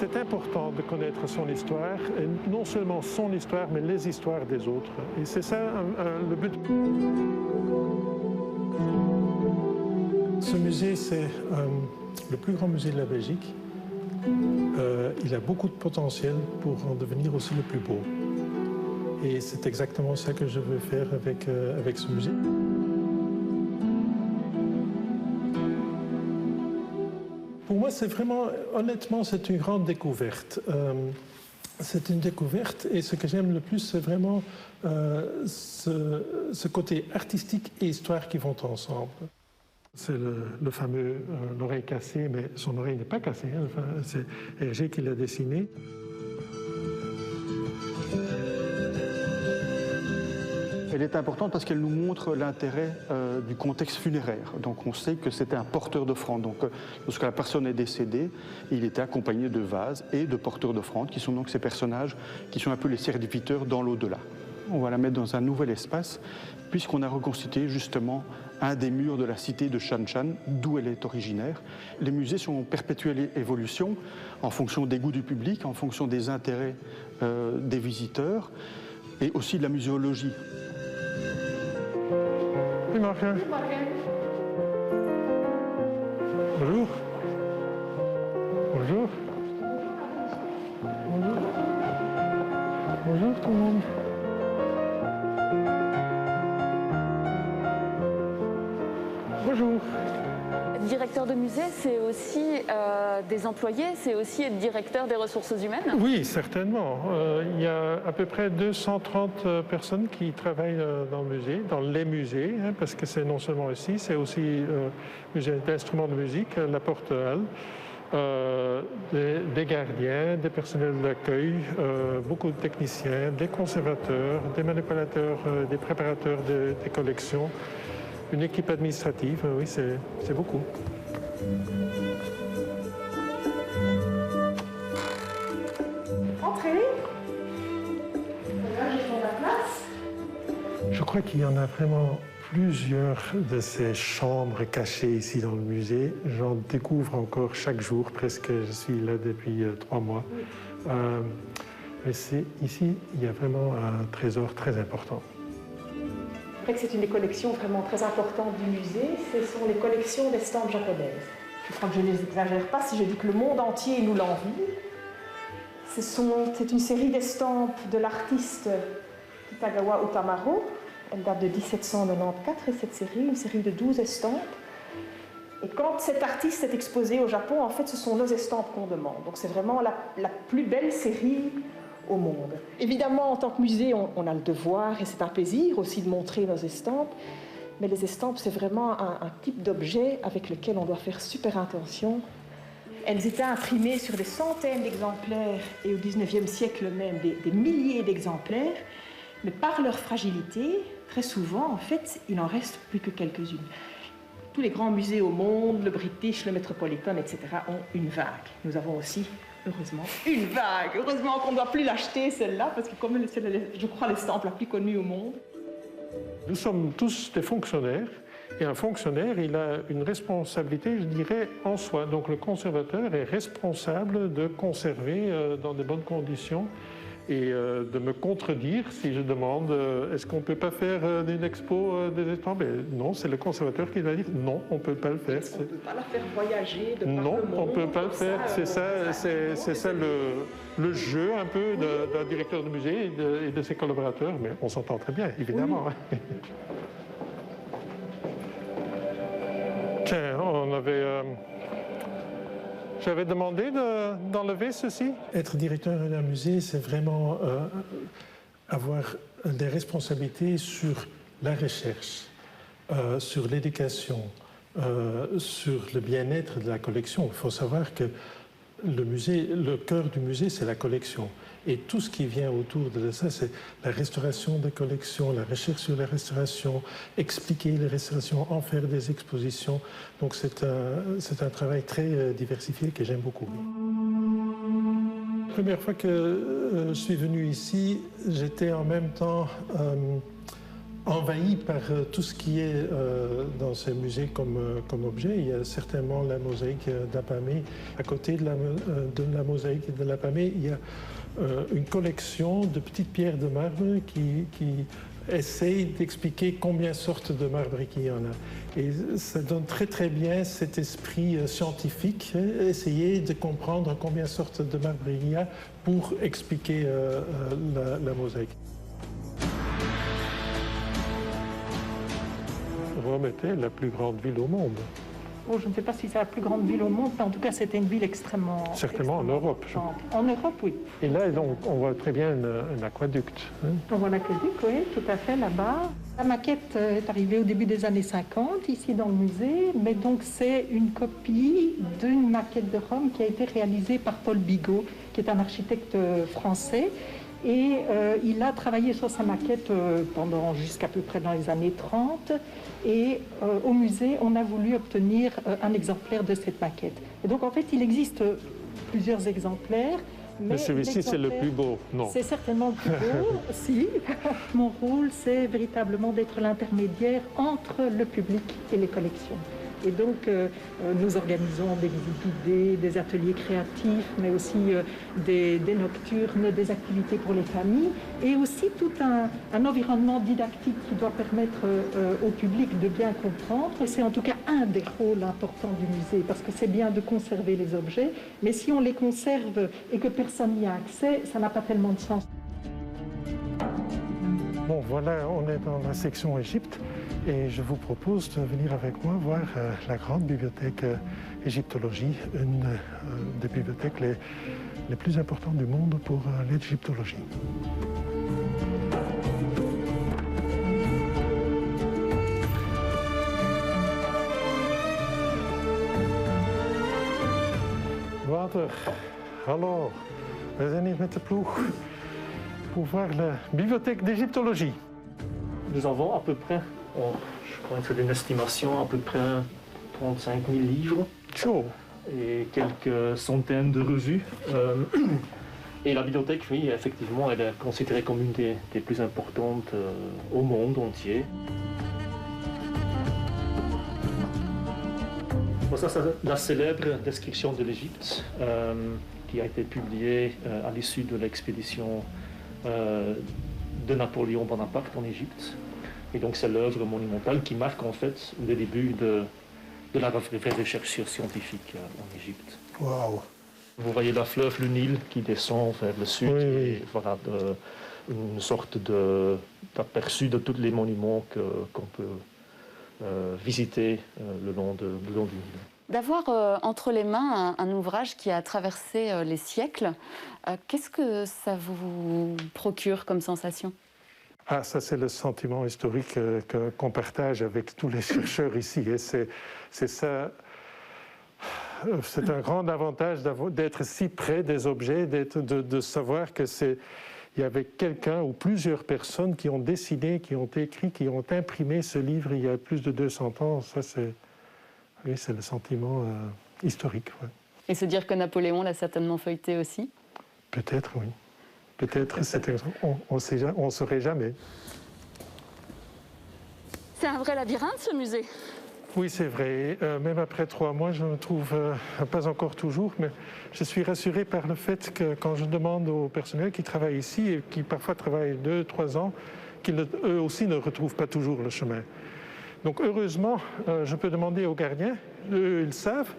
C'est important de connaître son histoire, et non seulement son histoire, mais les histoires des autres. Et c'est ça le but. Ce musée, c'est le plus grand musée de la Belgique. Il a beaucoup de potentiel pour en devenir aussi le plus beau. Et c'est exactement ça que je veux faire avec ce musée. Pour moi, c'est vraiment, honnêtement, c'est une grande découverte. C'est une découverte et ce que j'aime le plus, c'est vraiment ce côté artistique et histoire qui vont ensemble. C'est le fameux l'oreille cassée, mais son oreille n'est pas cassée, hein. Enfin, c'est Hergé qui l'a dessiné. Elle est importante parce qu'elle nous montre l'intérêt du contexte funéraire. Donc on sait que c'était un porteur d'offrande. Donc lorsque la personne est décédée, il était accompagné de vases et de porteurs d'offrande, qui sont donc ces personnages qui sont un peu les serviteurs dans l'au-delà. On va la mettre dans un nouvel espace, puisqu'on a reconstitué justement un des murs de la cité de Shanshan, d'où elle est originaire. Les musées sont en perpétuelle évolution en fonction des goûts du public, en fonction des intérêts des visiteurs et aussi de la muséologie. Goedemorgen. Bonjour. Bonjour. Bonjour. Bonjour tout le monde. Bonjour. Directeur de musée, c'est aussi des employés, c'est aussi être directeur des ressources humaines? Oui, certainement. Il y a à peu près 230 personnes qui travaillent dans le musée, dans les musées, hein, parce que c'est non seulement ici, c'est aussi le musée d'instruments de musique, la Porte Halle, des gardiens, des personnels d'accueil, beaucoup de techniciens, des conservateurs, des manipulateurs, des préparateurs des collections. Une équipe administrative, oui, c'est beaucoup. Entrez. Voilà, j'ai la place. Je crois qu'il y en a vraiment plusieurs de ces chambres cachées ici dans le musée. J'en découvre encore chaque jour, presque. Je suis là depuis 3 mois. Mais ici, il y a vraiment un trésor très important. C'est une des collections vraiment très importantes du musée, ce sont les collections d'estampes japonaises. Je crois que je ne les exagère pas si je dis que le monde entier nous l'envie. C'est une série d'estampes de l'artiste Kitagawa Otamaro. Elle date de 1794 et cette série, une série de 12 estampes. Et quand cet artiste est exposé au Japon, en fait, ce sont nos estampes qu'on demande. Donc c'est vraiment la plus belle série au monde. Évidemment, en tant que musée, on a le devoir, et c'est un plaisir aussi de montrer nos estampes, mais les estampes, c'est vraiment un type d'objet avec lequel on doit faire super attention. Elles étaient imprimées sur des centaines d'exemplaires, et au XIXe siècle même, des milliers d'exemplaires, mais par leur fragilité, très souvent, en fait, il n'en reste plus que quelques-unes. Tous les grands musées au monde, le British, le Metropolitan, etc., ont une vague. Nous avons aussi heureusement, une vague. Heureusement qu'on ne doit plus l'acheter, celle-là, parce que comme c'est, je crois, l'estampe la plus connue au monde. Nous sommes tous des fonctionnaires, et un fonctionnaire, il a une responsabilité, je dirais, en soi. Donc le conservateur est responsable de conserver dans de bonnes conditions et de me contredire si je demande est-ce qu'on ne peut pas faire une expo des estampes? Non, c'est le conservateur qui va dire non, on ne peut pas le faire. On ne peut pas la faire voyager de par non, le monde. On ne peut pas le faire. C'est ça le jeu un peu d'un directeur de musée et de ses collaborateurs, mais on s'entend très bien, évidemment. Oui. Tiens, on avait... J'avais demandé d'enlever ceci. Être directeur d'un musée, c'est vraiment avoir des responsabilités sur la recherche, sur l'éducation, sur le bien-être de la collection. Il faut savoir que le cœur du musée, c'est la collection. Et tout ce qui vient autour de ça, c'est la restauration des collections, la recherche sur la restauration, expliquer les restaurations, en faire des expositions. Donc c'est un travail très diversifié que j'aime beaucoup. La première fois que je suis venu ici, j'étais en même temps envahi par tout ce qui est dans ces musées comme objet. Il y a certainement la mosaïque d'Apamée. À côté de la mosaïque de l'Apamée, il y a une collection de petites pierres de marbre qui essaye d'expliquer combien de sortes de marbre il y en a. Et ça donne très très bien cet esprit scientifique, essayer de comprendre combien de sortes de marbre il y a pour expliquer la mosaïque. Rome était la plus grande ville au monde. Oh, je ne sais pas si c'est la plus grande ville au monde, mais en tout cas, c'était une ville extrêmement... Certainement en Europe. En Europe, oui. Et là, donc, on voit très bien un aqueduc. Hein? On voit l'aqueduc, oui, tout à fait, là-bas. La maquette est arrivée au début des années 50, ici dans le musée, mais donc c'est une copie d'une maquette de Rome qui a été réalisée par Paul Bigot, qui est un architecte français. Et il a travaillé sur sa maquette pendant jusqu'à peu près dans les années 30. Et au musée, on a voulu obtenir un exemplaire de cette maquette. Et donc en fait, il existe plusieurs exemplaires. Mais celui-ci, c'est le plus beau, non? C'est certainement le plus beau, si. Mon rôle, c'est véritablement d'être l'intermédiaire entre le public et les collections. Et donc, nous organisons des visites guidées, des ateliers créatifs, mais aussi des nocturnes, des activités pour les familles, et aussi tout un environnement didactique qui doit permettre au public de bien comprendre. C'est en tout cas un des rôles importants du musée, parce que c'est bien de conserver les objets, mais si on les conserve et que personne n'y a accès, ça n'a pas tellement de sens. Bon, voilà, on est dans la section Égypte. Et je vous propose de venir avec moi voir la grande bibliothèque Égyptologie, une des bibliothèques les plus importantes du monde pour l'égyptologie. Wouter, hallo. We zijn hier met de ploeg pour voir la bibliothèque d'égyptologie. Nous avons à peu près, je crois que c'est une estimation, à peu près 35 000 livres et quelques centaines de revues. Et la bibliothèque, oui, effectivement, elle est considérée comme une des plus importantes au monde entier. Bon, ça, c'est la célèbre description de l'Égypte qui a été publiée à l'issue de l'expédition de Napoléon Bonaparte en Égypte. Et donc c'est l'œuvre monumentale qui marque en fait le début de la vraie recherche scientifique en Égypte. Wow. Vous voyez la fleuve, le Nil, qui descend vers le sud, oui, et voilà, une sorte d'aperçu de tous les monuments qu'on peut visiter le long du Nil. D'avoir entre les mains un ouvrage qui a traversé les siècles, qu'est-ce que ça vous procure comme sensation? Ah, ça c'est le sentiment historique qu'on partage avec tous les chercheurs ici. Et c'est ça, c'est un grand avantage d'être si près des objets, de savoir que il y avait quelqu'un ou plusieurs personnes qui ont dessiné, qui ont écrit, qui ont imprimé ce livre il y a plus de 200 ans. Ça c'est... Oui, c'est le sentiment historique. Ouais. Et se dire que Napoléon l'a certainement feuilleté aussi? Peut-être, oui. Peut-être, on ne saurait jamais. C'est un vrai labyrinthe, ce musée? Oui, c'est vrai. Même après 3 mois, je ne trouve pas encore toujours, mais je suis rassuré par le fait que quand je demande au personnel qui travaille ici et qui parfois travaille 2-3 ans, qu'eux aussi ne retrouvent pas toujours le chemin. Donc heureusement, je peux demander aux gardiens, eux ils savent.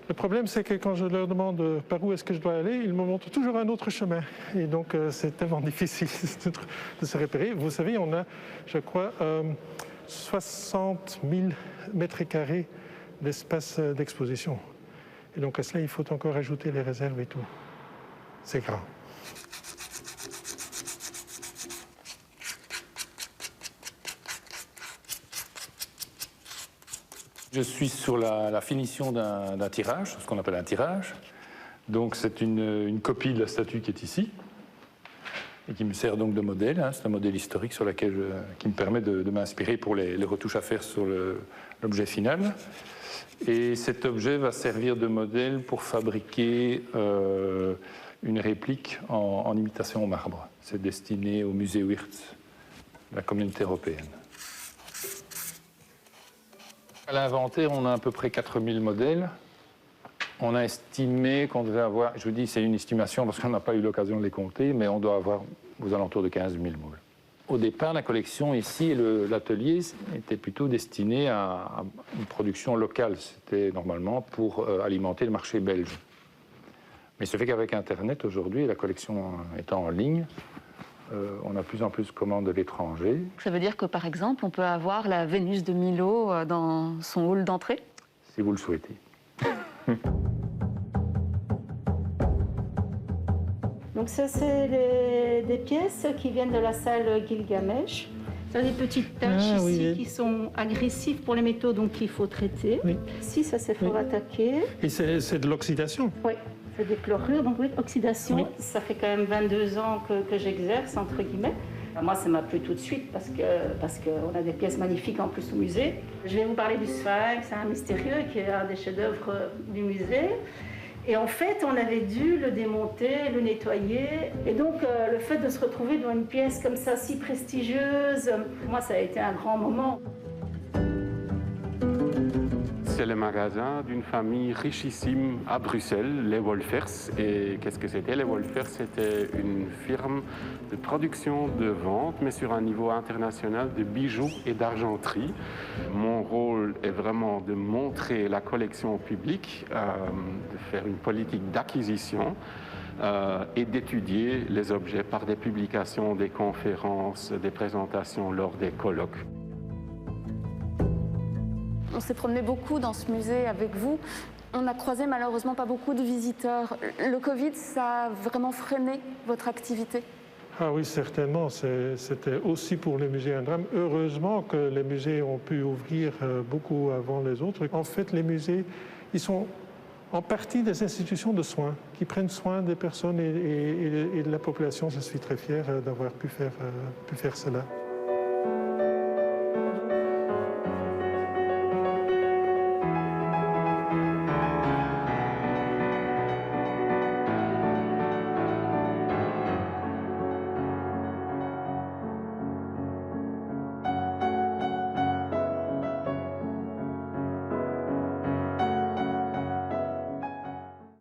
Le problème c'est que quand je leur demande par où est-ce que je dois aller, ils me montrent toujours un autre chemin. Et donc c'est tellement difficile de se repérer. Vous savez, on a, je crois, 60 000 mètres carrés d'espace d'exposition. Et donc à cela, il faut encore ajouter les réserves et tout. C'est grand. Je suis sur la finition d'un tirage, ce qu'on appelle un tirage. Donc c'est une copie de la statue qui est ici et qui me sert donc de modèle. Hein. C'est un modèle historique sur qui me permet de m'inspirer pour les retouches à faire sur l'objet final. Et cet objet va servir de modèle pour fabriquer une réplique en imitation au marbre. C'est destiné au musée Wiertz la communauté européenne. À l'inventaire, on a à peu près 4000 modèles. On a estimé qu'on devait avoir, je vous dis c'est une estimation parce qu'on n'a pas eu l'occasion de les compter, mais on doit avoir aux alentours de 15 000 moules. Au départ, la collection ici, l'atelier était plutôt destiné à une production locale. C'était normalement pour alimenter le marché belge. Mais ce fait qu'avec Internet aujourd'hui, la collection étant en ligne, on a de plus en plus de commandes de l'étranger. Ça veut dire que par exemple, on peut avoir la Vénus de Milo dans son hall d'entrée? Si vous le souhaitez. Donc ça, c'est des pièces qui viennent de la salle Gilgamesh. Ça a des petites taches ici qui sont agressives pour les métaux, donc il faut traiter. Oui. Ici, ça c'est fort attaqué. Et c'est de l'oxydation? Oui, c'est des chlorures, donc oui, oxydation. Oui. Ça fait quand même 22 ans que j'exerce, entre guillemets. Moi, ça m'a plu tout de suite parce qu'on a des pièces magnifiques en plus au musée. Je vais vous parler du Sphinx, un mystérieux qui est un des chefs-d'œuvre du musée. Et en fait, on avait dû le démonter, le nettoyer. Et donc, le fait de se retrouver dans une pièce comme ça, si prestigieuse, moi, ça a été un grand moment. C'est le magasin d'une famille richissime à Bruxelles, les Wolfers. Et qu'est-ce que c'était? Les Wolfers, c'était une firme de production, de vente, mais sur un niveau international de bijoux et d'argenterie. Mon rôle est vraiment de montrer la collection au public, de faire une politique d'acquisition et d'étudier les objets par des publications, des conférences, des présentations lors des colloques. On s'est promené beaucoup dans ce musée avec vous. On n'a croisé malheureusement pas beaucoup de visiteurs. Le Covid, ça a vraiment freiné votre activité? Ah oui, certainement. C'était aussi pour les musées un drame. Heureusement que les musées ont pu ouvrir beaucoup avant les autres. En fait, les musées, ils sont en partie des institutions de soins qui prennent soin des personnes et de la population. Je suis très fier d'avoir pu faire cela.